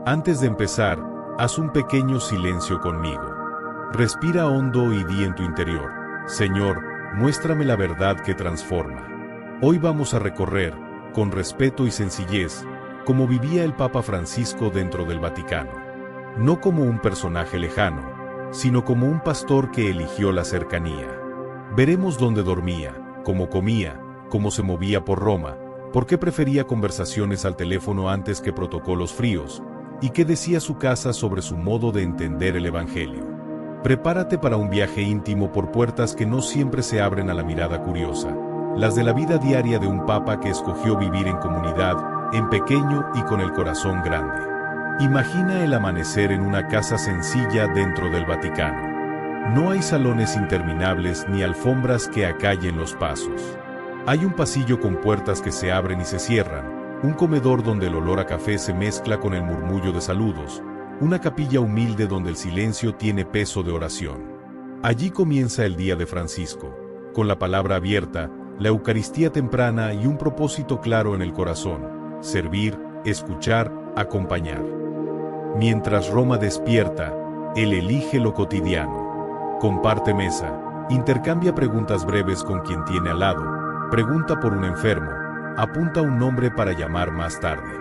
Antes de empezar, haz un pequeño silencio conmigo. Respira hondo y di en tu interior: Señor, muéstrame la verdad que transforma. Hoy vamos a recorrer, con respeto y sencillez, cómo vivía el Papa Francisco dentro del Vaticano. No como un personaje lejano, sino como un pastor que eligió la cercanía. Veremos dónde dormía, cómo comía, cómo se movía por Roma, por qué prefería conversaciones al teléfono antes que protocolos fríos, y qué decía su casa sobre su modo de entender el Evangelio. Prepárate para un viaje íntimo por puertas que no siempre se abren a la mirada curiosa, las de la vida diaria de un papa que escogió vivir en comunidad, en pequeño y con el corazón grande. Imagina el amanecer en una casa sencilla dentro del Vaticano. No hay salones interminables ni alfombras que acallen los pasos. Hay un pasillo con puertas que se abren y se cierran, un comedor donde el olor a café se mezcla con el murmullo de saludos, una capilla humilde donde el silencio tiene peso de oración. Allí comienza el día de Francisco, con la palabra abierta, la Eucaristía temprana y un propósito claro en el corazón: servir, escuchar, acompañar. Mientras Roma despierta, él elige lo cotidiano. Comparte mesa, intercambia preguntas breves con quien tiene al lado, pregunta por un enfermo, apunta un nombre para llamar más tarde.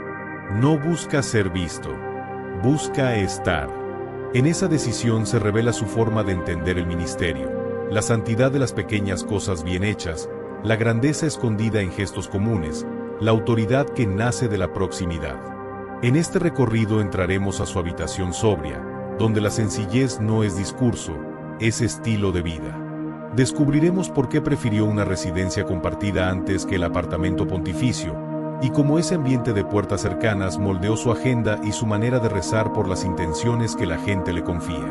No busca ser visto, busca estar. En esa decisión se revela su forma de entender el ministerio, la santidad de las pequeñas cosas bien hechas, la grandeza escondida en gestos comunes, la autoridad que nace de la proximidad. En este recorrido entraremos a su habitación sobria, donde la sencillez no es discurso, es estilo de vida. Descubriremos por qué prefirió una residencia compartida antes que el apartamento pontificio, y cómo ese ambiente de puertas cercanas moldeó su agenda y su manera de rezar por las intenciones que la gente le confía.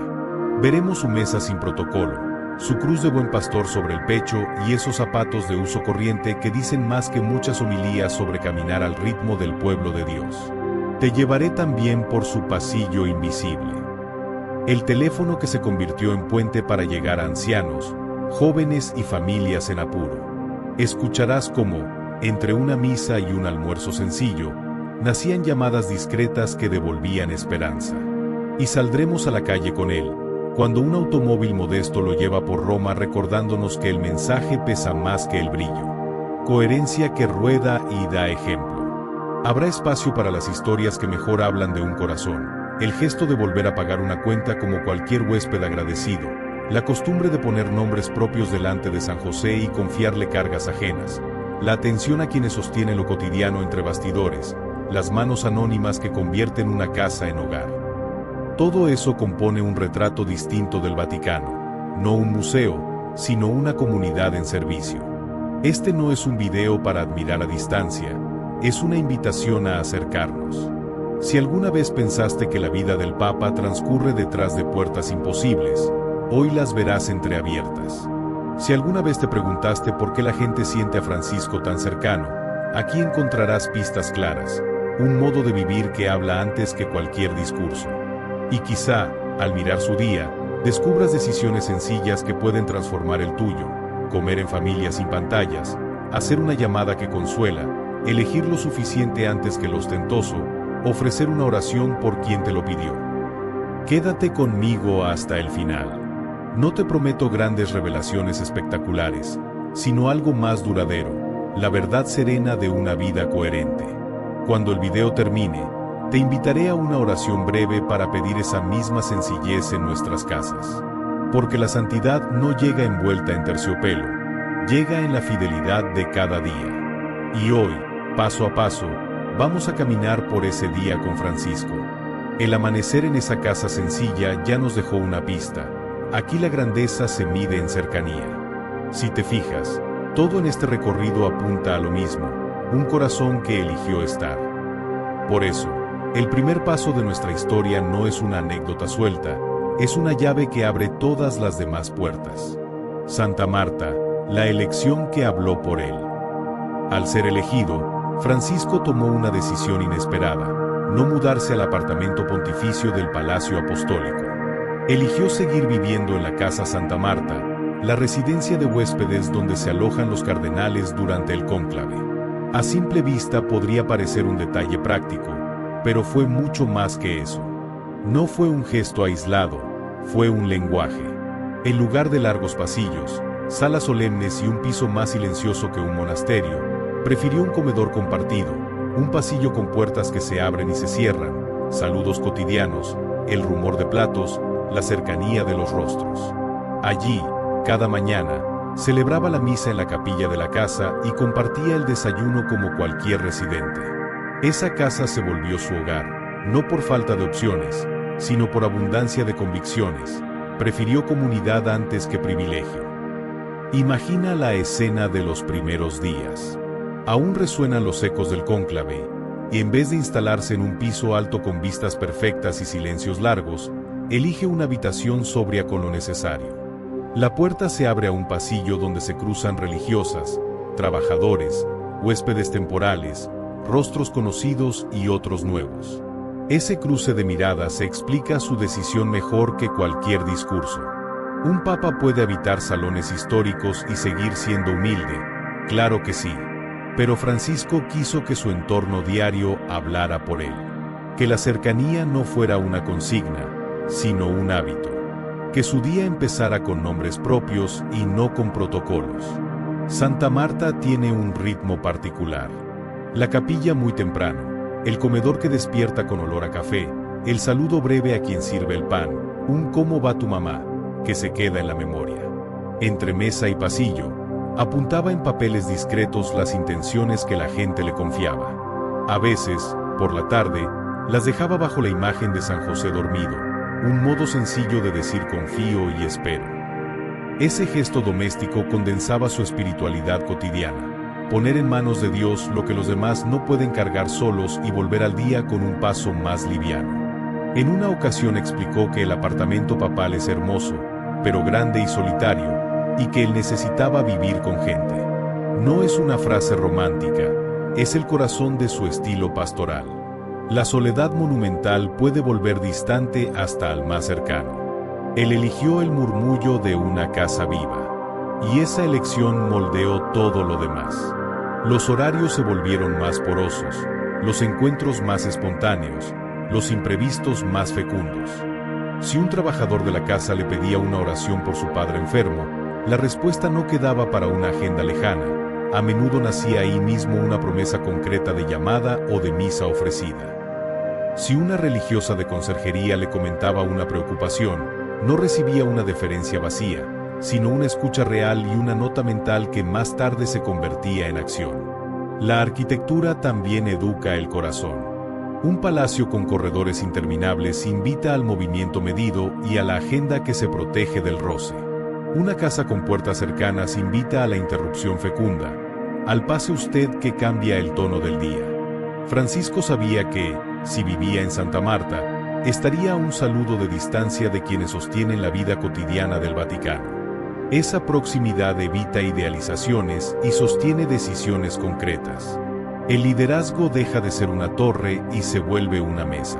Veremos su mesa sin protocolo, su cruz de buen pastor sobre el pecho y esos zapatos de uso corriente que dicen más que muchas homilías sobre caminar al ritmo del pueblo de Dios. Te llevaré también por su pasillo invisible. El teléfono que se convirtió en puente para llegar a ancianos, jóvenes y familias en apuro. Escucharás cómo, entre una misa y un almuerzo sencillo, nacían llamadas discretas que devolvían esperanza. Y saldremos a la calle con él, cuando un automóvil modesto lo lleva por Roma recordándonos que el mensaje pesa más que el brillo. Coherencia que rueda y da ejemplo. Habrá espacio para las historias que mejor hablan de un corazón, el gesto de volver a pagar una cuenta como cualquier huésped agradecido, la costumbre de poner nombres propios delante de San José y confiarle cargas ajenas, la atención a quienes sostienen lo cotidiano entre bastidores, las manos anónimas que convierten una casa en hogar. Todo eso compone un retrato distinto del Vaticano, no un museo, sino una comunidad en servicio. Este no es un video para admirar a distancia, es una invitación a acercarnos. Si alguna vez pensaste que la vida del Papa transcurre detrás de puertas imposibles, hoy las verás entreabiertas. Si alguna vez te preguntaste por qué la gente siente a Francisco tan cercano, aquí encontrarás pistas claras, un modo de vivir que habla antes que cualquier discurso. Y quizá, al mirar su día, descubras decisiones sencillas que pueden transformar el tuyo: comer en familia sin pantallas, hacer una llamada que consuela, elegir lo suficiente antes que lo ostentoso, ofrecer una oración por quien te lo pidió. Quédate conmigo hasta el final. No te prometo grandes revelaciones espectaculares, sino algo más duradero, la verdad serena de una vida coherente. Cuando el video termine, te invitaré a una oración breve para pedir esa misma sencillez en nuestras casas. Porque la santidad no llega envuelta en terciopelo, llega en la fidelidad de cada día. Y hoy, paso a paso, vamos a caminar por ese día con Francisco. El amanecer en esa casa sencilla ya nos dejó una pista. Aquí la grandeza se mide en cercanía. Si te fijas, todo en este recorrido apunta a lo mismo, un corazón que eligió estar. Por eso, el primer paso de nuestra historia no es una anécdota suelta, es una llave que abre todas las demás puertas. Santa Marta, la elección que habló por él. Al ser elegido, Francisco tomó una decisión inesperada: no mudarse al apartamento pontificio del Palacio Apostólico. Eligió seguir viviendo en la Casa Santa Marta, la residencia de huéspedes donde se alojan los cardenales durante el cónclave. A simple vista podría parecer un detalle práctico, pero fue mucho más que eso. No fue un gesto aislado, fue un lenguaje. En lugar de largos pasillos, salas solemnes y un piso más silencioso que un monasterio, prefirió un comedor compartido, un pasillo con puertas que se abren y se cierran, saludos cotidianos, el rumor de platos, la cercanía de los rostros. Allí, cada mañana, celebraba la misa en la capilla de la casa y compartía el desayuno como cualquier residente. Esa casa se volvió su hogar, no por falta de opciones, sino por abundancia de convicciones. Prefirió comunidad antes que privilegio. Imagina la escena de los primeros días. Aún resuenan los ecos del cónclave, y en vez de instalarse en un piso alto con vistas perfectas y silencios largos, elige una habitación sobria con lo necesario. La puerta se abre a un pasillo donde se cruzan religiosas, trabajadores, huéspedes temporales, rostros conocidos y otros nuevos. Ese cruce de miradas explica su decisión mejor que cualquier discurso. Un papa puede habitar salones históricos y seguir siendo humilde, claro que sí. Pero Francisco quiso que su entorno diario hablara por él. Que la cercanía no fuera una consigna, sino un hábito. Que su día empezara con nombres propios y no con protocolos. Santa Marta tiene un ritmo particular. La capilla muy temprano, el comedor que despierta con olor a café, el saludo breve a quien sirve el pan, un ¿cómo va tu mamá?, que se queda en la memoria. Entre mesa y pasillo, apuntaba en papeles discretos las intenciones que la gente le confiaba. A veces, por la tarde, las dejaba bajo la imagen de San José dormido, un modo sencillo de decir confío y espero. Ese gesto doméstico condensaba su espiritualidad cotidiana, poner en manos de Dios lo que los demás no pueden cargar solos y volver al día con un paso más liviano. En una ocasión explicó que el apartamento papal es hermoso, pero grande y solitario, y que él necesitaba vivir con gente. No es una frase romántica, es el corazón de su estilo pastoral. La soledad monumental puede volver distante hasta al más cercano. Él eligió el murmullo de una casa viva, y esa elección moldeó todo lo demás. Los horarios se volvieron más porosos, los encuentros más espontáneos, los imprevistos más fecundos. Si un trabajador de la casa le pedía una oración por su padre enfermo, la respuesta no quedaba para una agenda lejana, a menudo nacía ahí mismo una promesa concreta de llamada o de misa ofrecida. Si una religiosa de conserjería le comentaba una preocupación, no recibía una deferencia vacía, sino una escucha real y una nota mental que más tarde se convertía en acción. La arquitectura también educa el corazón. Un palacio con corredores interminables invita al movimiento medido y a la agenda que se protege del roce. Una casa con puertas cercanas invita a la interrupción fecunda, al pase usted que cambia el tono del día. Francisco sabía que, si vivía en Santa Marta, estaría a un saludo de distancia de quienes sostienen la vida cotidiana del Vaticano. Esa proximidad evita idealizaciones y sostiene decisiones concretas. El liderazgo deja de ser una torre y se vuelve una mesa.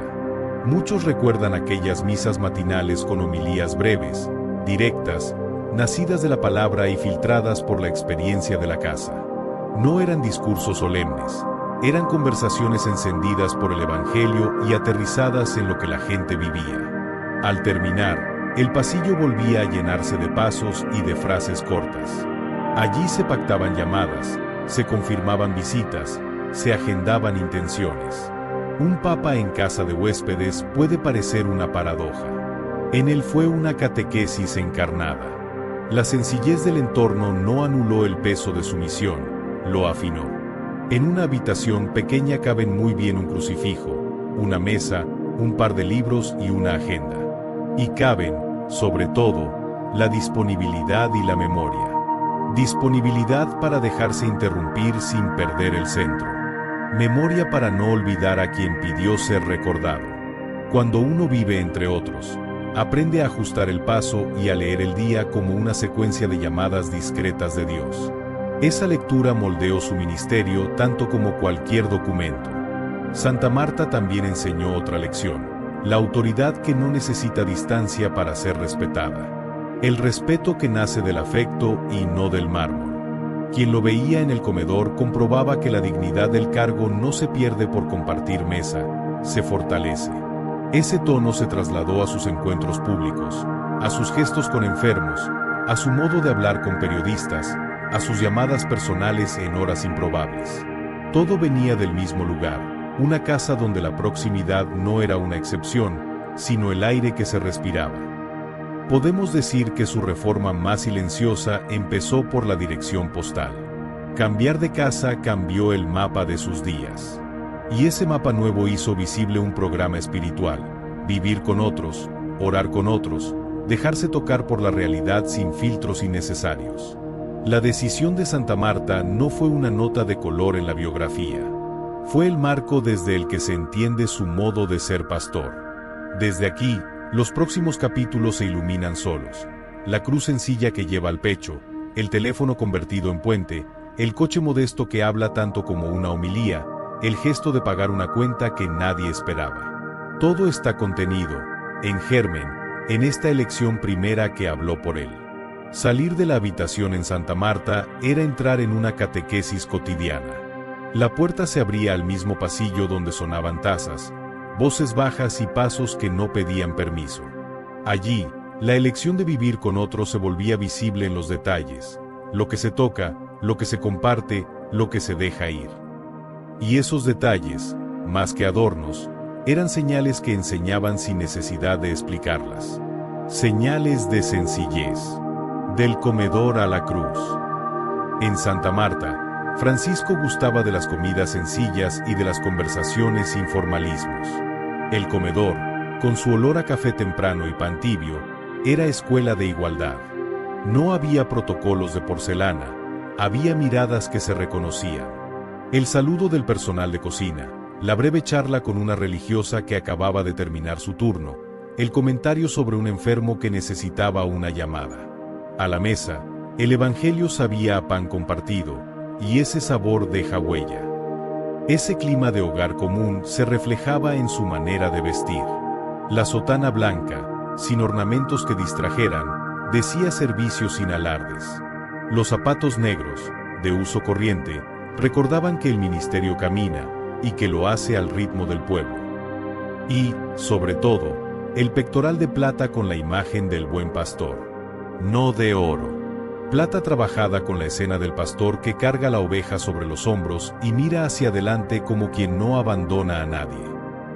Muchos recuerdan aquellas misas matinales con homilías breves, directas, nacidas de la palabra y filtradas por la experiencia de la casa. No eran discursos solemnes, eran conversaciones encendidas por el Evangelio y aterrizadas en lo que la gente vivía. Al terminar, el pasillo volvía a llenarse de pasos y de frases cortas. Allí se pactaban llamadas, se confirmaban visitas, se agendaban intenciones. Un papa en casa de huéspedes puede parecer una paradoja. En él fue una catequesis encarnada. La sencillez del entorno no anuló el peso de su misión, lo afinó. En una habitación pequeña caben muy bien un crucifijo, una mesa, un par de libros y una agenda. Y caben, sobre todo, la disponibilidad y la memoria. Disponibilidad para dejarse interrumpir sin perder el centro. Memoria para no olvidar a quien pidió ser recordado. Cuando uno vive entre otros, aprende a ajustar el paso y a leer el día como una secuencia de llamadas discretas de Dios. Esa lectura moldeó su ministerio tanto como cualquier documento. Santa Marta también enseñó otra lección: la autoridad que no necesita distancia para ser respetada. El respeto que nace del afecto y no del mármol. Quien lo veía en el comedor comprobaba que la dignidad del cargo no se pierde por compartir mesa, se fortalece. Ese tono se trasladó a sus encuentros públicos, a sus gestos con enfermos, a su modo de hablar con periodistas, a sus llamadas personales en horas improbables. Todo venía del mismo lugar, una casa donde la proximidad no era una excepción, sino el aire que se respiraba. Podemos decir que su reforma más silenciosa empezó por la dirección postal. Cambiar de casa cambió el mapa de sus días. Y ese mapa nuevo hizo visible un programa espiritual: vivir con otros, orar con otros, dejarse tocar por la realidad sin filtros innecesarios. La decisión de Santa Marta no fue una nota de color en la biografía. Fue el marco desde el que se entiende su modo de ser pastor. Desde aquí, los próximos capítulos se iluminan solos. La cruz sencilla que lleva al pecho, el teléfono convertido en puente, el coche modesto que habla tanto como una homilía, el gesto de pagar una cuenta que nadie esperaba. Todo está contenido, en germen, en esta elección primera que habló por él. Salir de la habitación en Santa Marta era entrar en una catequesis cotidiana. La puerta se abría al mismo pasillo donde sonaban tazas, voces bajas y pasos que no pedían permiso. Allí, la elección de vivir con otros se volvía visible en los detalles, lo que se toca, lo que se comparte, lo que se deja ir. Y esos detalles, más que adornos, eran señales que enseñaban sin necesidad de explicarlas. Señales de sencillez. Del comedor a la cruz. En Santa Marta, Francisco gustaba de las comidas sencillas y de las conversaciones sin formalismos. El comedor, con su olor a café temprano y pan tibio, era escuela de igualdad. No había protocolos de porcelana, había miradas que se reconocían. El saludo del personal de cocina, la breve charla con una religiosa que acababa de terminar su turno, el comentario sobre un enfermo que necesitaba una llamada. A la mesa, el evangelio sabía a pan compartido, y ese sabor deja huella. Ese clima de hogar común se reflejaba en su manera de vestir. La sotana blanca, sin ornamentos que distrajeran, decía servicio sin alardes. Los zapatos negros, de uso corriente, recordaban que el ministerio camina, y que lo hace al ritmo del pueblo. Y, sobre todo, el pectoral de plata con la imagen del buen pastor. No de oro. Plata trabajada con la escena del pastor que carga la oveja sobre los hombros y mira hacia adelante como quien no abandona a nadie.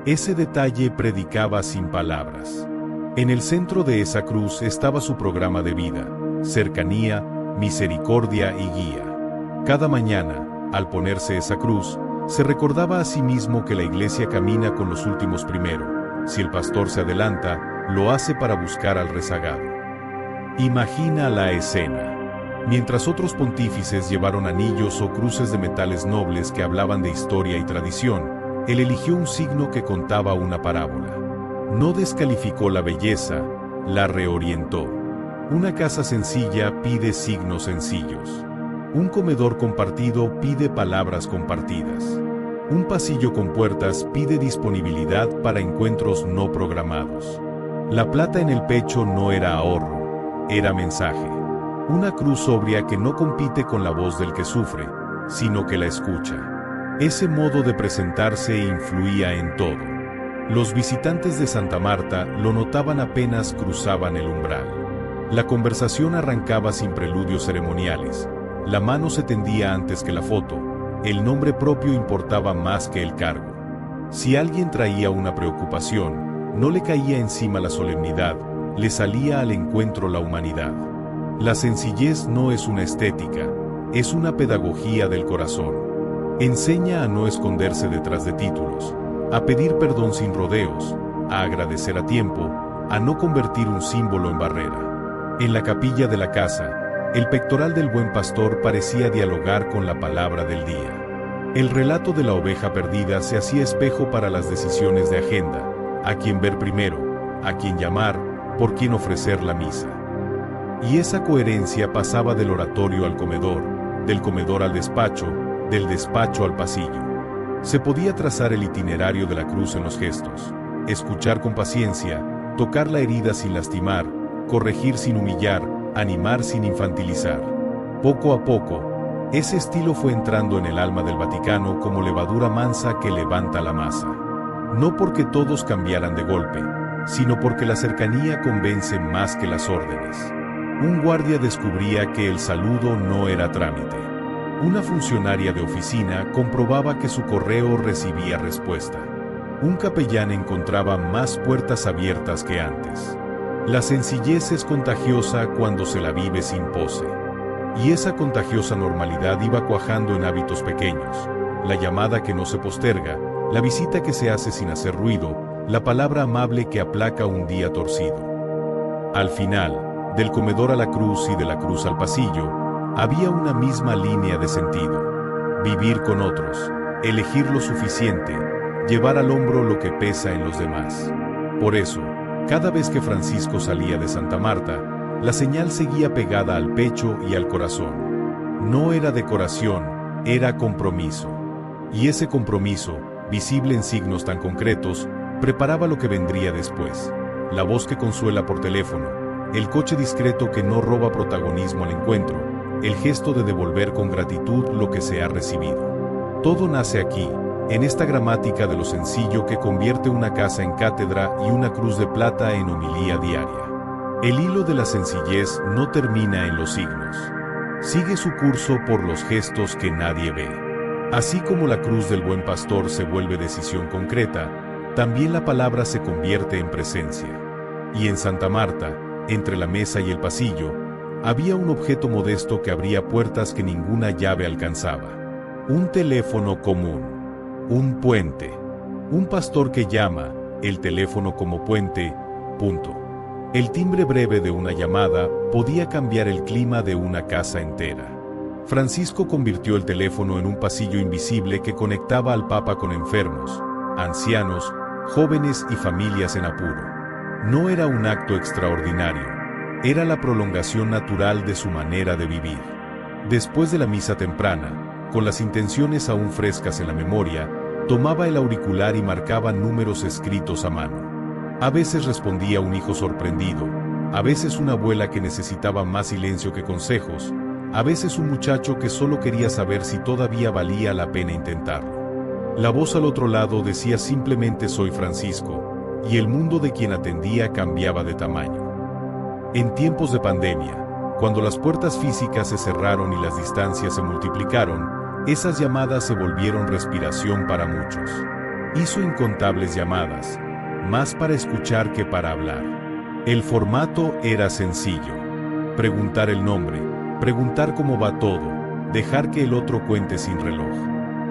Ese detalle predicaba sin palabras. En el centro de esa cruz estaba su programa de vida: cercanía, misericordia y guía. Cada mañana, al ponerse esa cruz, se recordaba a sí mismo que la iglesia camina con los últimos primero. Si el pastor se adelanta, lo hace para buscar al rezagado. Imagina la escena. Mientras otros pontífices llevaron anillos o cruces de metales nobles que hablaban de historia y tradición, él eligió un signo que contaba una parábola. No descalificó la belleza, la reorientó. Una casa sencilla pide signos sencillos. Un comedor compartido pide palabras compartidas. Un pasillo con puertas pide disponibilidad para encuentros no programados. La plata en el pecho no era ahorro, era mensaje. Una cruz sobria que no compite con la voz del que sufre, sino que la escucha. Ese modo de presentarse influía en todo. Los visitantes de Santa Marta lo notaban apenas cruzaban el umbral. La conversación arrancaba sin preludios ceremoniales. La mano se tendía antes que la foto. El nombre propio importaba más que el cargo. Si alguien traía una preocupación, no le caía encima la solemnidad, le salía al encuentro la humanidad. La sencillez no es una estética, es una pedagogía del corazón. Enseña a no esconderse detrás de títulos, a pedir perdón sin rodeos, a agradecer a tiempo, a no convertir un símbolo en barrera. En la capilla de la casa, el pectoral del buen pastor parecía dialogar con la palabra del día. El relato de la oveja perdida se hacía espejo para las decisiones de agenda: a quién ver primero, a quién llamar, por quién ofrecer la misa. Y esa coherencia pasaba del oratorio al comedor, del comedor al despacho, del despacho al pasillo. Se podía trazar el itinerario de la cruz en los gestos: escuchar con paciencia, tocar la herida sin lastimar, corregir sin humillar, animar sin infantilizar. Poco a poco, ese estilo fue entrando en el alma del Vaticano como levadura mansa que levanta la masa. No porque todos cambiaran de golpe, sino porque la cercanía convence más que las órdenes. Un guardia descubría que el saludo no era trámite. Una funcionaria de oficina comprobaba que su correo recibía respuesta. Un capellán encontraba más puertas abiertas que antes. La sencillez es contagiosa cuando se la vive sin pose. Y esa contagiosa normalidad iba cuajando en hábitos pequeños. La llamada que no se posterga, la visita que se hace sin hacer ruido, la palabra amable que aplaca un día torcido. Al final, del comedor a la cruz y de la cruz al pasillo, había una misma línea de sentido. Vivir con otros, elegir lo suficiente, llevar al hombro lo que pesa en los demás. Por eso, cada vez que Francisco salía de Santa Marta, la señal seguía pegada al pecho y al corazón. No era decoración, era compromiso. Y ese compromiso, visible en signos tan concretos, preparaba lo que vendría después. La voz que consuela por teléfono, el coche discreto que no roba protagonismo al encuentro, el gesto de devolver con gratitud lo que se ha recibido. Todo nace aquí, en esta gramática de lo sencillo que convierte una casa en cátedra y una cruz de plata en homilía diaria. El hilo de la sencillez no termina en los signos. Sigue su curso por los gestos que nadie ve. Así como la cruz del buen pastor se vuelve decisión concreta, también la palabra se convierte en presencia. Y en Santa Marta, entre la mesa y el pasillo, había un objeto modesto que abría puertas que ninguna llave alcanzaba. Un teléfono común. Un puente. Un pastor que llama, el teléfono como puente, punto. El timbre breve de una llamada podía cambiar el clima de una casa entera. Francisco convirtió el teléfono en un pasillo invisible que conectaba al Papa con enfermos, ancianos, jóvenes y familias en apuro. No era un acto extraordinario, era la prolongación natural de su manera de vivir. Después de la misa temprana, con las intenciones aún frescas en la memoria, tomaba el auricular y marcaba números escritos a mano. A veces respondía un hijo sorprendido, a veces una abuela que necesitaba más silencio que consejos, a veces un muchacho que solo quería saber si todavía valía la pena intentarlo. La voz al otro lado decía simplemente soy Francisco, y el mundo de quien atendía cambiaba de tamaño. En tiempos de pandemia, cuando las puertas físicas se cerraron y las distancias se multiplicaron, esas llamadas se volvieron respiración para muchos. Hizo incontables llamadas, más para escuchar que para hablar. El formato era sencillo. Preguntar el nombre, preguntar cómo va todo, dejar que el otro cuente sin reloj.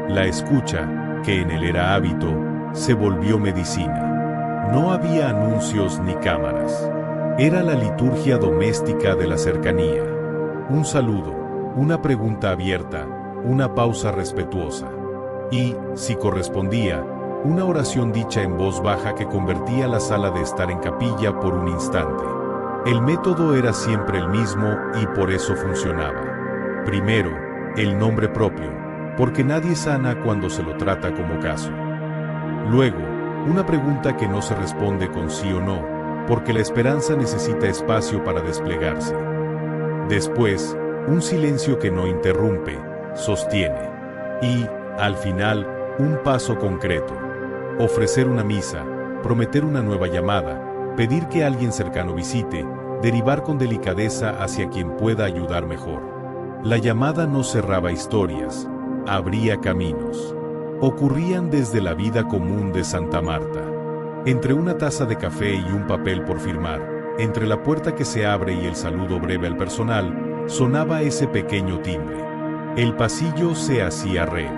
La escucha, que en él era hábito, se volvió medicina. No había anuncios ni cámaras. Era la liturgia doméstica de la cercanía. Un saludo, una pregunta abierta, una pausa respetuosa. Y, si correspondía, una oración dicha en voz baja que convertía la sala de estar en capilla por un instante. El método era siempre el mismo y por eso funcionaba. Primero, el nombre propio, porque nadie sana cuando se lo trata como caso. Luego, una pregunta que no se responde con sí o no, porque la esperanza necesita espacio para desplegarse. Después, un silencio que no interrumpe, sostiene. Y, al final, un paso concreto. Ofrecer una misa, prometer una nueva llamada, pedir que alguien cercano visite, derivar con delicadeza hacia quien pueda ayudar mejor. La llamada no cerraba historias, abría caminos. Ocurrían desde la vida común de Santa Marta. Entre una taza de café y un papel por firmar, entre la puerta que se abre y el saludo breve al personal, sonaba ese pequeño timbre. El pasillo se hacía red.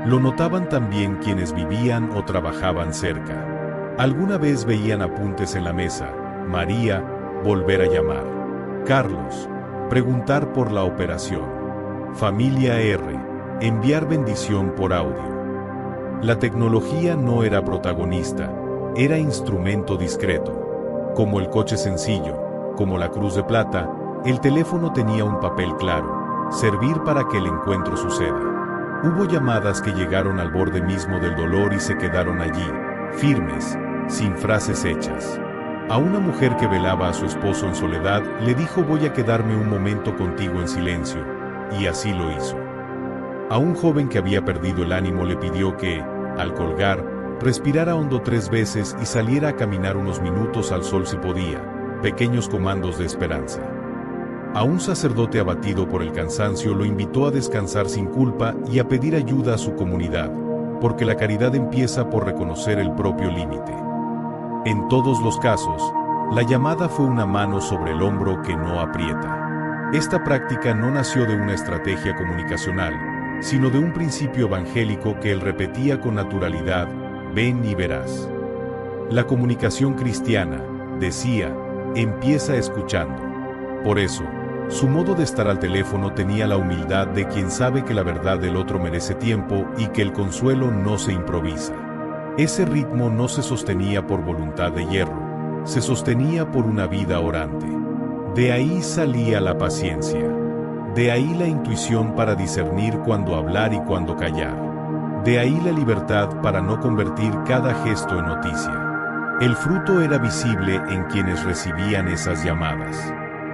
Lo notaban también quienes vivían o trabajaban cerca. Alguna vez veían apuntes en la mesa, María, volver a llamar. Carlos, preguntar por la operación. Familia R, enviar bendición por audio. La tecnología no era protagonista, era instrumento discreto. Como el coche sencillo, como la cruz de plata, el teléfono tenía un papel claro, servir para que el encuentro suceda. Hubo llamadas que llegaron al borde mismo del dolor y se quedaron allí, firmes, sin frases hechas. A una mujer que velaba a su esposo en soledad, le dijo voy a quedarme un momento contigo en silencio, y así lo hizo. A un joven que había perdido el ánimo le pidió que, al colgar, respirara hondo 3 veces y saliera a caminar unos minutos al sol si podía, pequeños comandos de esperanza. A un sacerdote abatido por el cansancio lo invitó a descansar sin culpa y a pedir ayuda a su comunidad, porque la caridad empieza por reconocer el propio límite. En todos los casos, la llamada fue una mano sobre el hombro que no aprieta. Esta práctica no nació de una estrategia comunicacional, sino de un principio evangélico que él repetía con naturalidad: ven y verás. La comunicación cristiana, decía, empieza escuchando. Por eso, su modo de estar al teléfono tenía la humildad de quien sabe que la verdad del otro merece tiempo y que el consuelo no se improvisa. Ese ritmo no se sostenía por voluntad de hierro, se sostenía por una vida orante. De ahí salía la paciencia. De ahí la intuición para discernir cuándo hablar y cuándo callar. De ahí la libertad para no convertir cada gesto en noticia. El fruto era visible en quienes recibían esas llamadas.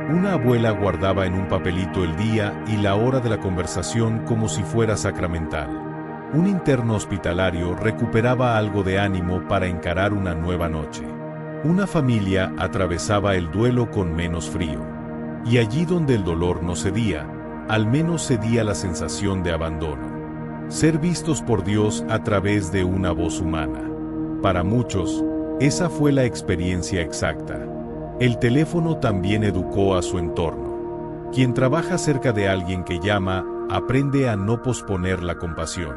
Una abuela guardaba en un papelito el día y la hora de la conversación como si fuera sacramental. Un interno hospitalario recuperaba algo de ánimo para encarar una nueva noche. Una familia atravesaba el duelo con menos frío. Y allí donde el dolor no cedía, al menos cedía la sensación de abandono. Ser vistos por Dios a través de una voz humana. Para muchos, esa fue la experiencia exacta. El teléfono también educó a su entorno. Quien trabaja cerca de alguien que llama, aprende a no posponer la compasión.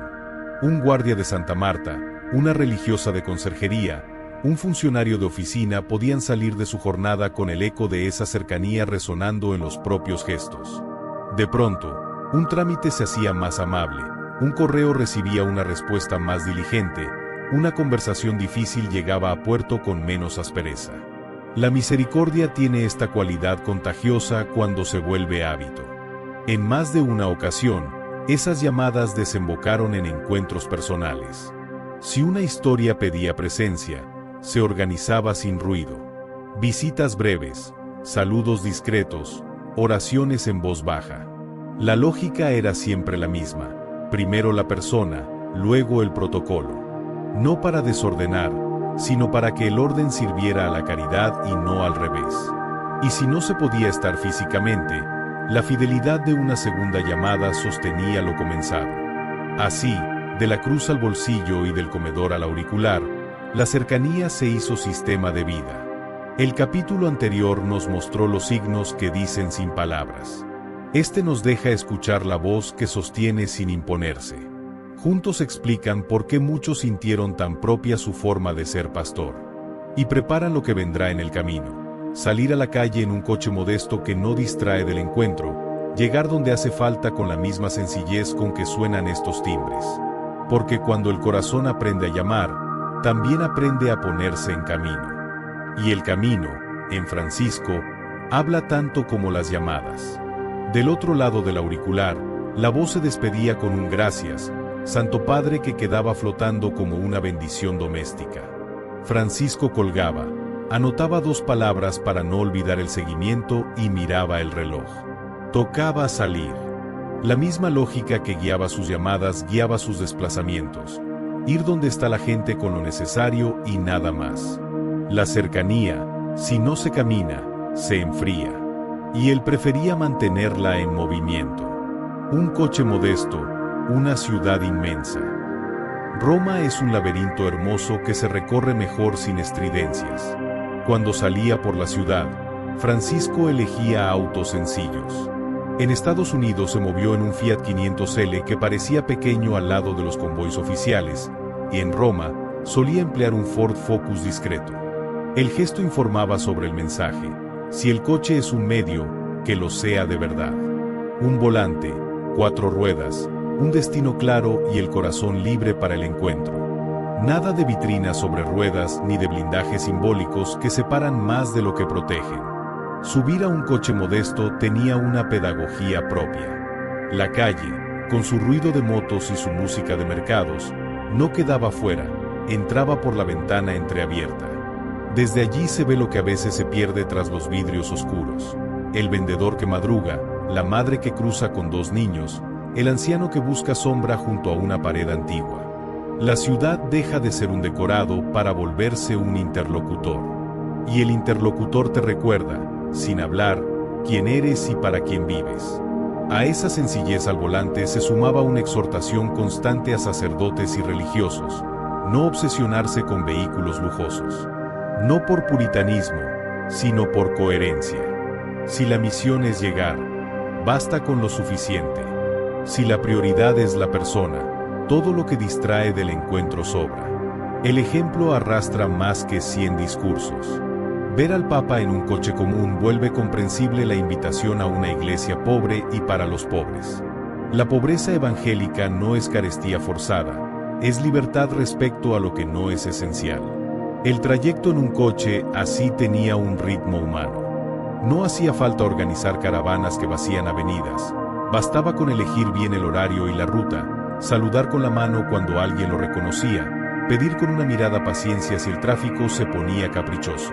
Un guardia de Santa Marta, una religiosa de conserjería, un funcionario de oficina podían salir de su jornada con el eco de esa cercanía resonando en los propios gestos. De pronto, un trámite se hacía más amable, un correo recibía una respuesta más diligente, una conversación difícil llegaba a puerto con menos aspereza. La misericordia tiene esta cualidad contagiosa cuando se vuelve hábito. En más de una ocasión, esas llamadas desembocaron en encuentros personales. Si una historia pedía presencia, se organizaba sin ruido. Visitas breves, saludos discretos, oraciones en voz baja. La lógica era siempre la misma: primero la persona, luego el protocolo. No para desordenar, sino para que el orden sirviera a la caridad y no al revés. Y si no se podía estar físicamente, la fidelidad de una segunda llamada sostenía lo comenzado. Así, de la cruz al bolsillo y del comedor al auricular, la cercanía se hizo sistema de vida. El capítulo anterior nos mostró los signos que dicen sin palabras. Este nos deja escuchar la voz que sostiene sin imponerse. Juntos explican por qué muchos sintieron tan propia su forma de ser pastor. Y preparan lo que vendrá en el camino. Salir a la calle en un coche modesto que no distrae del encuentro, llegar donde hace falta con la misma sencillez con que suenan estos timbres. Porque cuando el corazón aprende a llamar, también aprende a ponerse en camino. Y el camino, en Francisco, habla tanto como las llamadas. Del otro lado del auricular, la voz se despedía con un gracias, Santo Padre, que quedaba flotando como una bendición doméstica. Francisco colgaba, anotaba 2 palabras para no olvidar el seguimiento y miraba el reloj. Tocaba salir. La misma lógica que guiaba sus llamadas guiaba sus desplazamientos. Ir donde está la gente con lo necesario y nada más. La cercanía, si no se camina, se enfría. Y él prefería mantenerla en movimiento. Un coche modesto, una ciudad inmensa. Roma es un laberinto hermoso que se recorre mejor sin estridencias. Cuando salía por la ciudad, Francisco elegía autos sencillos. En Estados Unidos se movió en un Fiat 500L que parecía pequeño al lado de los convoys oficiales, y en Roma solía emplear un Ford Focus discreto. El gesto informaba sobre el mensaje: si el coche es un medio, que lo sea de verdad. Un volante, 4 ruedas, un destino claro y el corazón libre para el encuentro. Nada de vitrinas sobre ruedas ni de blindajes simbólicos que separan más de lo que protegen. Subir a un coche modesto tenía una pedagogía propia. La calle, con su ruido de motos y su música de mercados, no quedaba fuera, entraba por la ventana entreabierta. Desde allí se ve lo que a veces se pierde tras los vidrios oscuros: el vendedor que madruga, la madre que cruza con 2 niños, el anciano que busca sombra junto a una pared antigua. La ciudad deja de ser un decorado para volverse un interlocutor. Y el interlocutor te recuerda, sin hablar, quién eres y para quién vives. A esa sencillez al volante se sumaba una exhortación constante a sacerdotes y religiosos, no obsesionarse con vehículos lujosos. No por puritanismo, sino por coherencia. Si la misión es llegar, basta con lo suficiente. Si la prioridad es la persona, todo lo que distrae del encuentro sobra. El ejemplo arrastra más que 100 discursos. Ver al Papa en un coche común vuelve comprensible la invitación a una iglesia pobre y para los pobres. La pobreza evangélica no es carestía forzada, es libertad respecto a lo que no es esencial. El trayecto en un coche así tenía un ritmo humano. No hacía falta organizar caravanas que vacían avenidas, bastaba con elegir bien el horario y la ruta, saludar con la mano cuando alguien lo reconocía, pedir con una mirada paciencia si el tráfico se ponía caprichoso.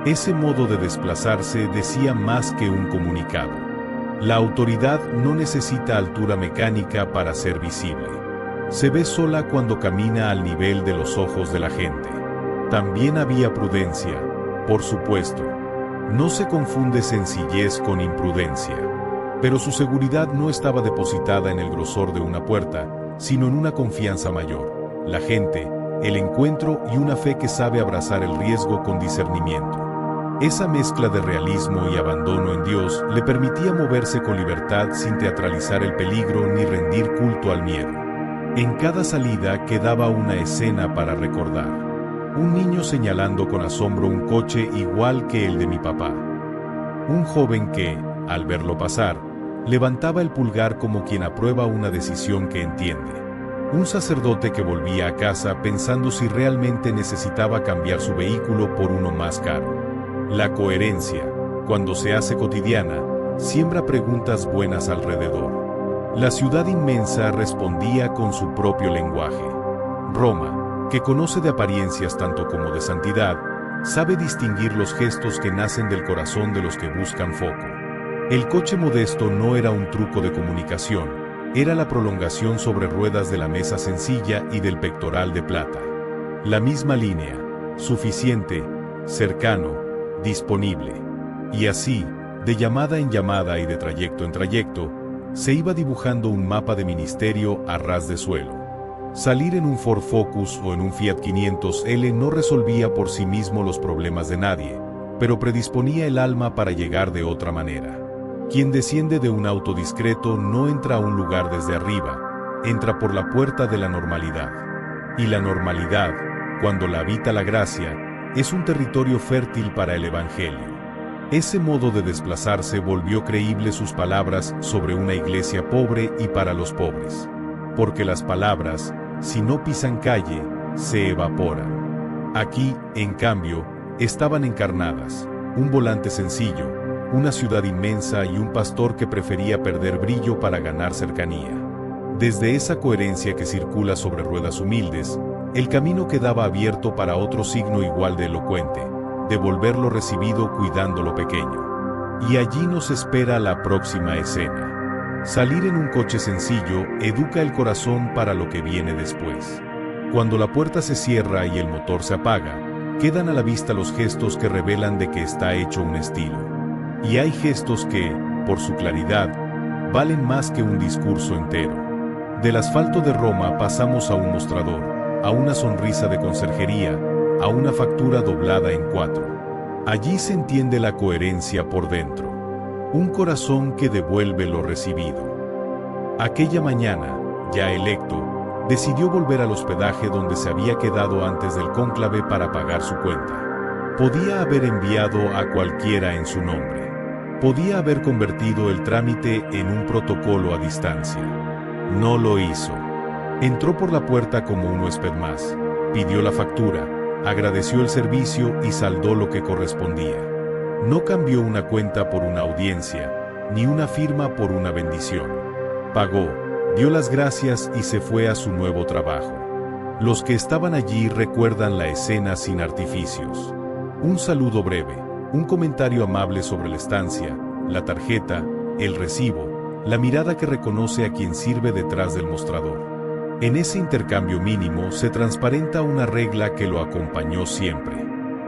Ese modo de desplazarse decía más que un comunicado. La autoridad no necesita altura mecánica para ser visible. Se ve sola cuando camina al nivel de los ojos de la gente. También había prudencia, por supuesto. No se confunde sencillez con imprudencia. Pero su seguridad no estaba depositada en el grosor de una puerta, sino en una confianza mayor, la gente, el encuentro y una fe que sabe abrazar el riesgo con discernimiento. Esa mezcla de realismo y abandono en Dios le permitía moverse con libertad sin teatralizar el peligro ni rendir culto al miedo. En cada salida quedaba una escena para recordar. Un niño señalando con asombro un coche igual que el de mi papá. Un joven que, al verlo pasar, levantaba el pulgar como quien aprueba una decisión que entiende. Un sacerdote que volvía a casa pensando si realmente necesitaba cambiar su vehículo por uno más caro. La coherencia, cuando se hace cotidiana, siembra preguntas buenas alrededor. La ciudad inmensa respondía con su propio lenguaje. Roma, que conoce de apariencias tanto como de santidad, sabe distinguir los gestos que nacen del corazón de los que buscan foco. El coche modesto no era un truco de comunicación, era la prolongación sobre ruedas de la mesa sencilla y del pectoral de plata. La misma línea, suficiente, cercano, disponible. Y así, de llamada en llamada y de trayecto en trayecto, se iba dibujando un mapa de ministerio a ras de suelo. Salir en un Ford Focus o en un Fiat 500L no resolvía por sí mismo los problemas de nadie, pero predisponía el alma para llegar de otra manera. Quien desciende de un auto discreto no entra a un lugar desde arriba, entra por la puerta de la normalidad. Y la normalidad, cuando la habita la gracia, es un territorio fértil para el Evangelio. Ese modo de desplazarse volvió creíble sus palabras sobre una iglesia pobre y para los pobres. Porque las palabras, si no pisan calle, se evaporan. Aquí, en cambio, estaban encarnadas, un volante sencillo, una ciudad inmensa y un pastor que prefería perder brillo para ganar cercanía. Desde esa coherencia que circula sobre ruedas humildes, el camino quedaba abierto para otro signo igual de elocuente, devolver lo recibido cuidando lo pequeño. Y allí nos espera la próxima escena. Salir en un coche sencillo educa el corazón para lo que viene después. Cuando la puerta se cierra y el motor se apaga, quedan a la vista los gestos que revelan de que está hecho un estilo. Y hay gestos que, por su claridad, valen más que un discurso entero. Del asfalto de Roma pasamos a un mostrador, a una sonrisa de conserjería, a una factura doblada en 4. Allí se entiende la coherencia por dentro. Un corazón que devuelve lo recibido. Aquella mañana, ya electo, decidió volver al hospedaje donde se había quedado antes del cónclave para pagar su cuenta. Podía haber enviado a cualquiera en su nombre. Podía haber convertido el trámite en un protocolo a distancia. No lo hizo. Entró por la puerta como un huésped más, pidió la factura, agradeció el servicio y saldó lo que correspondía. No cambió una cuenta por una audiencia, ni una firma por una bendición. Pagó, dio las gracias y se fue a su nuevo trabajo. Los que estaban allí recuerdan la escena sin artificios. Un saludo breve, un comentario amable sobre la estancia, la tarjeta, el recibo, la mirada que reconoce a quien sirve detrás del mostrador. En ese intercambio mínimo se transparenta una regla que lo acompañó siempre.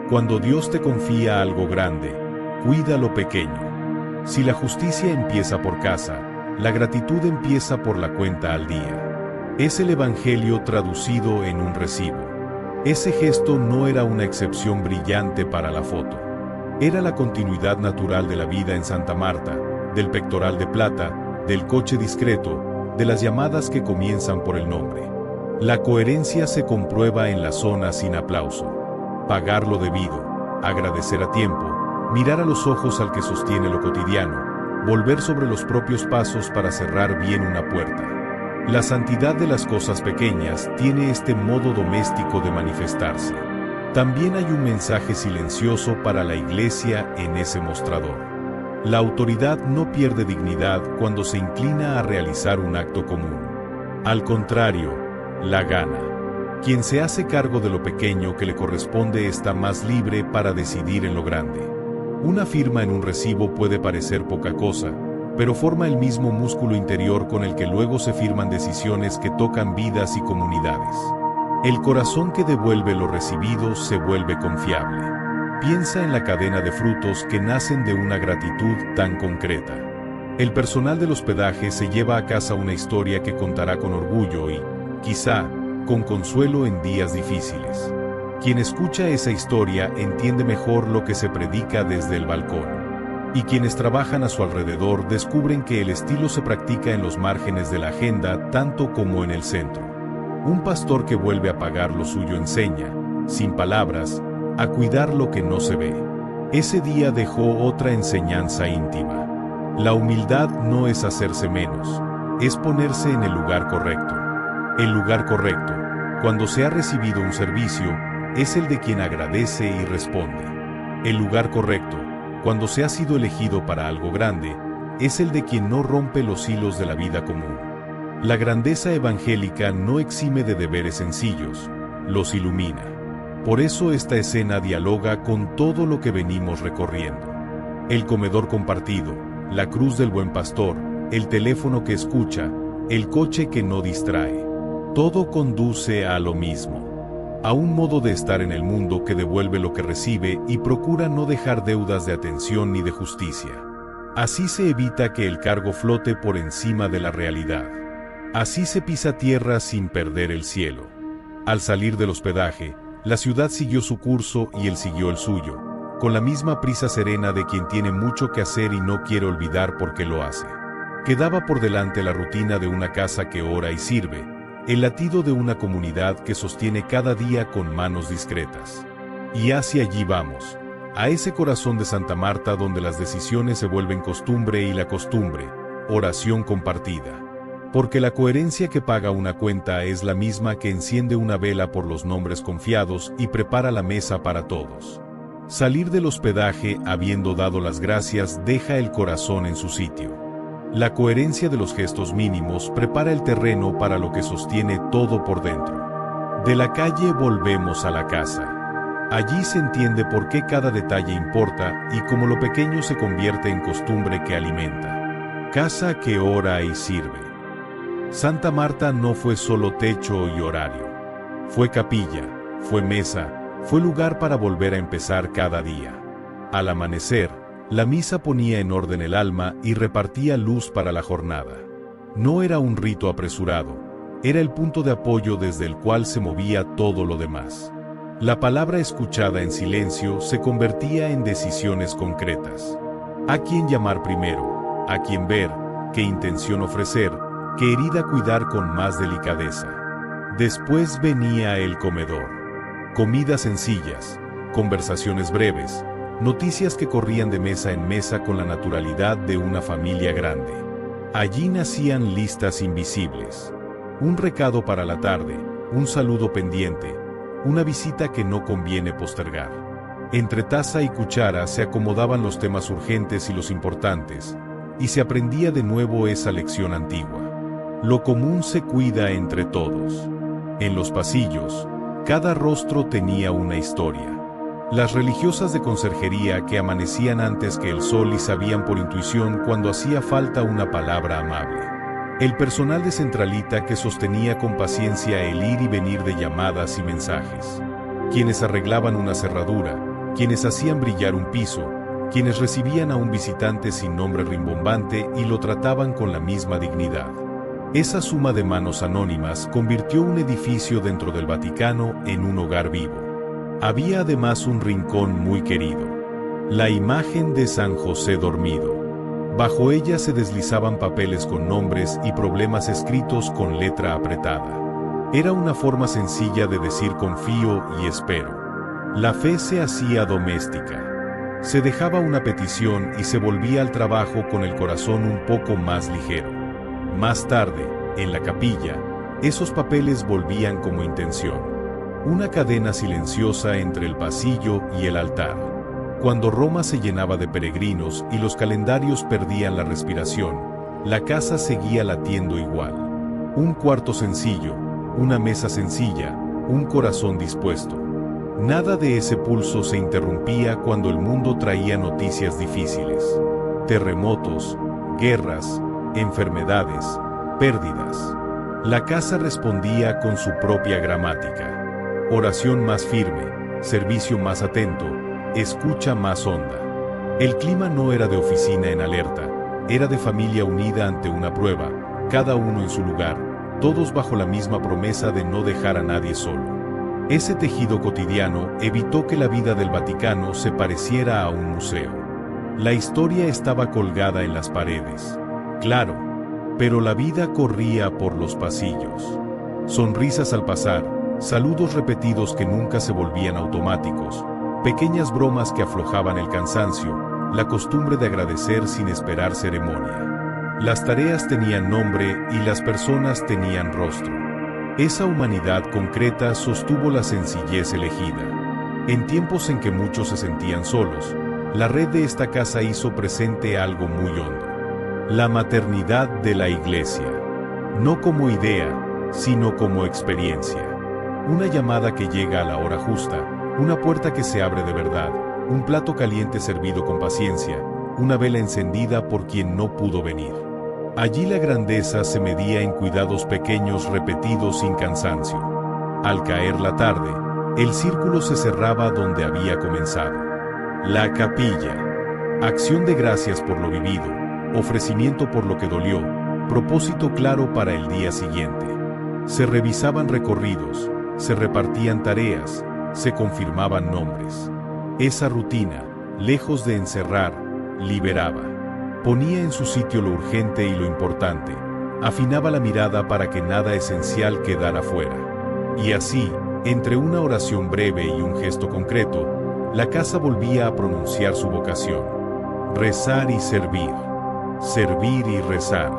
Cuando Dios te confía algo grande, cuida lo pequeño. Si la justicia empieza por casa, la gratitud empieza por la cuenta al día. Es el Evangelio traducido en un recibo. Ese gesto no era una excepción brillante para la foto. Era la continuidad natural de la vida en Santa Marta, del pectoral de plata, del coche discreto, de las llamadas que comienzan por el nombre. La coherencia se comprueba en la zona sin aplauso. Pagar lo debido, agradecer a tiempo, mirar a los ojos al que sostiene lo cotidiano, volver sobre los propios pasos para cerrar bien una puerta. La santidad de las cosas pequeñas tiene este modo doméstico de manifestarse. También hay un mensaje silencioso para la Iglesia en ese mostrador. La autoridad no pierde dignidad cuando se inclina a realizar un acto común. Al contrario, la gana. Quien se hace cargo de lo pequeño que le corresponde está más libre para decidir en lo grande. Una firma en un recibo puede parecer poca cosa, pero forma el mismo músculo interior con el que luego se firman decisiones que tocan vidas y comunidades. El corazón que devuelve lo recibido se vuelve confiable. Piensa en la cadena de frutos que nacen de una gratitud tan concreta. El personal del hospedaje se lleva a casa una historia que contará con orgullo y, quizá, con consuelo en días difíciles. Quien escucha esa historia entiende mejor lo que se predica desde el balcón. Y quienes trabajan a su alrededor descubren que el estilo se practica en los márgenes de la agenda tanto como en el centro. Un pastor que vuelve a pagar lo suyo enseña, sin palabras, a cuidar lo que no se ve. Ese día dejó otra enseñanza íntima. La humildad no es hacerse menos, es ponerse en el lugar correcto. El lugar correcto, cuando se ha recibido un servicio, es el de quien agradece y responde. El lugar correcto, cuando se ha sido elegido para algo grande, es el de quien no rompe los hilos de la vida común. La grandeza evangélica no exime de deberes sencillos, los ilumina. Por eso esta escena dialoga con todo lo que venimos recorriendo. El comedor compartido, la cruz del buen pastor, el teléfono que escucha, el coche que no distrae. Todo conduce a lo mismo. A un modo de estar en el mundo que devuelve lo que recibe y procura no dejar deudas de atención ni de justicia. Así se evita que el cargo flote por encima de la realidad. Así se pisa tierra sin perder el cielo. Al salir del hospedaje, la ciudad siguió su curso y él siguió el suyo, con la misma prisa serena de quien tiene mucho que hacer y no quiere olvidar por qué lo hace. Quedaba por delante la rutina de una casa que ora y sirve, el latido de una comunidad que sostiene cada día con manos discretas. Y hacia allí vamos, a ese corazón de Santa Marta donde las decisiones se vuelven costumbre y la costumbre, oración compartida. Porque la coherencia que paga una cuenta es la misma que enciende una vela por los nombres confiados y prepara la mesa para todos. Salir del hospedaje habiendo dado las gracias deja el corazón en su sitio. La coherencia de los gestos mínimos prepara el terreno para lo que sostiene todo por dentro. De la calle volvemos a la casa. Allí se entiende por qué cada detalle importa y cómo lo pequeño se convierte en costumbre que alimenta. Casa que ora y sirve. Santa Marta no fue solo techo y horario. Fue capilla, fue mesa, fue lugar para volver a empezar cada día. Al amanecer, la misa ponía en orden el alma y repartía luz para la jornada. No era un rito apresurado, era el punto de apoyo desde el cual se movía todo lo demás. La palabra escuchada en silencio se convertía en decisiones concretas. A quién llamar primero, a quién ver, qué intención ofrecer, qué herida cuidar con más delicadeza. Después venía el comedor. Comidas sencillas, conversaciones breves, noticias que corrían de mesa en mesa con la naturalidad de una familia grande. Allí nacían listas invisibles. Un recado para la tarde, un saludo pendiente, una visita que no conviene postergar. Entre taza y cuchara se acomodaban los temas urgentes y los importantes, y se aprendía de nuevo esa lección antigua. Lo común se cuida entre todos. En los pasillos, cada rostro tenía una historia. Las religiosas de conserjería que amanecían antes que el sol y sabían por intuición cuando hacía falta una palabra amable. El personal de centralita que sostenía con paciencia el ir y venir de llamadas y mensajes. Quienes arreglaban una cerradura, quienes hacían brillar un piso, quienes recibían a un visitante sin nombre rimbombante y lo trataban con la misma dignidad. Esa suma de manos anónimas convirtió un edificio dentro del Vaticano en un hogar vivo. Había además un rincón muy querido. La imagen de San José dormido. Bajo ella se deslizaban papeles con nombres y problemas escritos con letra apretada. Era una forma sencilla de decir confío y espero. La fe se hacía doméstica. Se dejaba una petición y se volvía al trabajo con el corazón un poco más ligero. Más tarde, en la capilla, esos papeles volvían como intención. Una cadena silenciosa entre el pasillo y el altar. Cuando Roma se llenaba de peregrinos y los calendarios perdían la respiración, la casa seguía latiendo igual. Un cuarto sencillo, una mesa sencilla, un corazón dispuesto. Nada de ese pulso se interrumpía cuando el mundo traía noticias difíciles. Terremotos, guerras, enfermedades, pérdidas. La casa respondía con su propia gramática. Oración más firme, servicio más atento, escucha más honda. El clima no era de oficina en alerta, era de familia unida ante una prueba, cada uno en su lugar, todos bajo la misma promesa de no dejar a nadie solo. Ese tejido cotidiano evitó que la vida del Vaticano se pareciera a un museo. La historia estaba colgada en las paredes. Claro, pero la vida corría por los pasillos. Sonrisas al pasar, saludos repetidos que nunca se volvían automáticos, pequeñas bromas que aflojaban el cansancio, la costumbre de agradecer sin esperar ceremonia. Las tareas tenían nombre y las personas tenían rostro. Esa humanidad concreta sostuvo la sencillez elegida. En tiempos en que muchos se sentían solos, la red de esta casa hizo presente algo muy hondo. La maternidad de la Iglesia. No como idea, sino como experiencia. Una llamada que llega a la hora justa, una puerta que se abre de verdad, un plato caliente servido con paciencia, una vela encendida por quien no pudo venir. Allí la grandeza se medía en cuidados pequeños repetidos sin cansancio. Al caer la tarde, el círculo se cerraba donde había comenzado. La capilla. Acción de gracias por lo vivido, ofrecimiento por lo que dolió, propósito claro para el día siguiente. Se revisaban recorridos, se repartían tareas, se confirmaban nombres. Esa rutina, lejos de encerrar, liberaba. Ponía en su sitio lo urgente y lo importante, afinaba la mirada para que nada esencial quedara fuera. Y así, entre una oración breve y un gesto concreto, la casa volvía a pronunciar su vocación. Rezar y servir. Servir y rezar.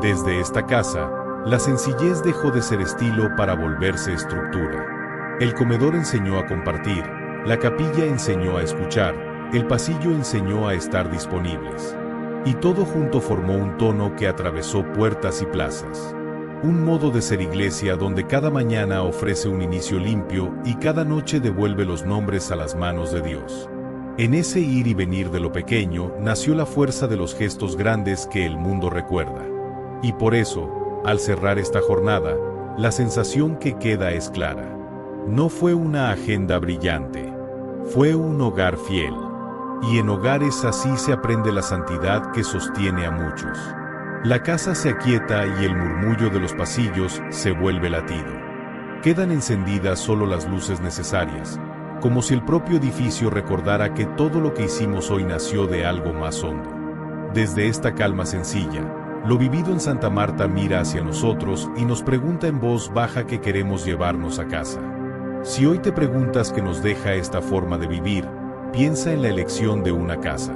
Desde esta casa, la sencillez dejó de ser estilo para volverse estructura. El comedor enseñó a compartir, la capilla enseñó a escuchar, el pasillo enseñó a estar disponibles. Y todo junto formó un tono que atravesó puertas y plazas. Un modo de ser iglesia donde cada mañana ofrece un inicio limpio y cada noche devuelve los nombres a las manos de Dios. En ese ir y venir de lo pequeño nació la fuerza de los gestos grandes que el mundo recuerda. Y por eso, al cerrar esta jornada, la sensación que queda es clara. No fue una agenda brillante, fue un hogar fiel. Y en hogares así se aprende la santidad que sostiene a muchos. La casa se aquieta y el murmullo de los pasillos se vuelve latido. Quedan encendidas solo las luces necesarias, como si el propio edificio recordara que todo lo que hicimos hoy nació de algo más hondo. Desde esta calma sencilla, lo vivido en Santa Marta mira hacia nosotros y nos pregunta en voz baja qué queremos llevarnos a casa. Si hoy te preguntas qué nos deja esta forma de vivir, piensa en la elección de una casa.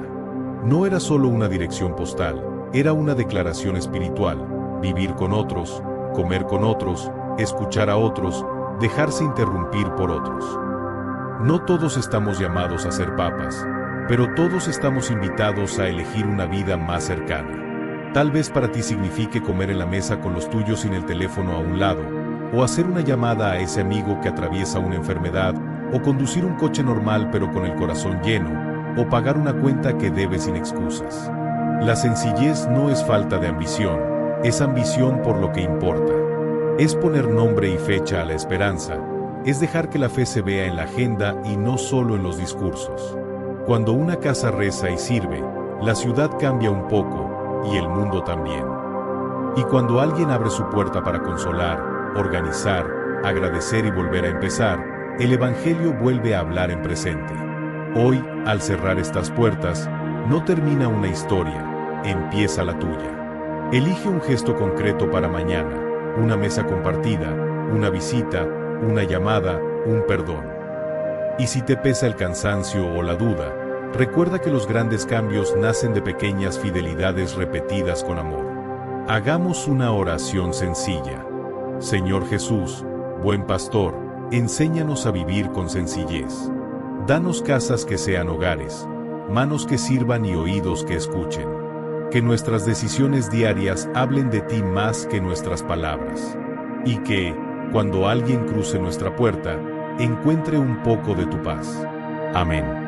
No era solo una dirección postal, era una declaración espiritual, vivir con otros, comer con otros, escuchar a otros, dejarse interrumpir por otros. No todos estamos llamados a ser papas, pero todos estamos invitados a elegir una vida más cercana. Tal vez para ti signifique comer en la mesa con los tuyos sin el teléfono a un lado, o hacer una llamada a ese amigo que atraviesa una enfermedad, o conducir un coche normal pero con el corazón lleno, o pagar una cuenta que debe sin excusas. La sencillez no es falta de ambición, es ambición por lo que importa. Es poner nombre y fecha a la esperanza, es dejar que la fe se vea en la agenda y no solo en los discursos. Cuando una casa reza y sirve, la ciudad cambia un poco, y el mundo también. Y cuando alguien abre su puerta para consolar, organizar, agradecer y volver a empezar, el Evangelio vuelve a hablar en presente. Hoy, al cerrar estas puertas, no termina una historia, empieza la tuya. Elige un gesto concreto para mañana, una mesa compartida, una visita, una llamada, un perdón. Y si te pesa el cansancio o la duda, recuerda que los grandes cambios nacen de pequeñas fidelidades repetidas con amor. Hagamos una oración sencilla. Señor Jesús, buen pastor, enséñanos a vivir con sencillez. Danos casas que sean hogares, manos que sirvan y oídos que escuchen. Que nuestras decisiones diarias hablen de ti más que nuestras palabras. Y que, cuando alguien cruce nuestra puerta, encuentre un poco de tu paz. Amén.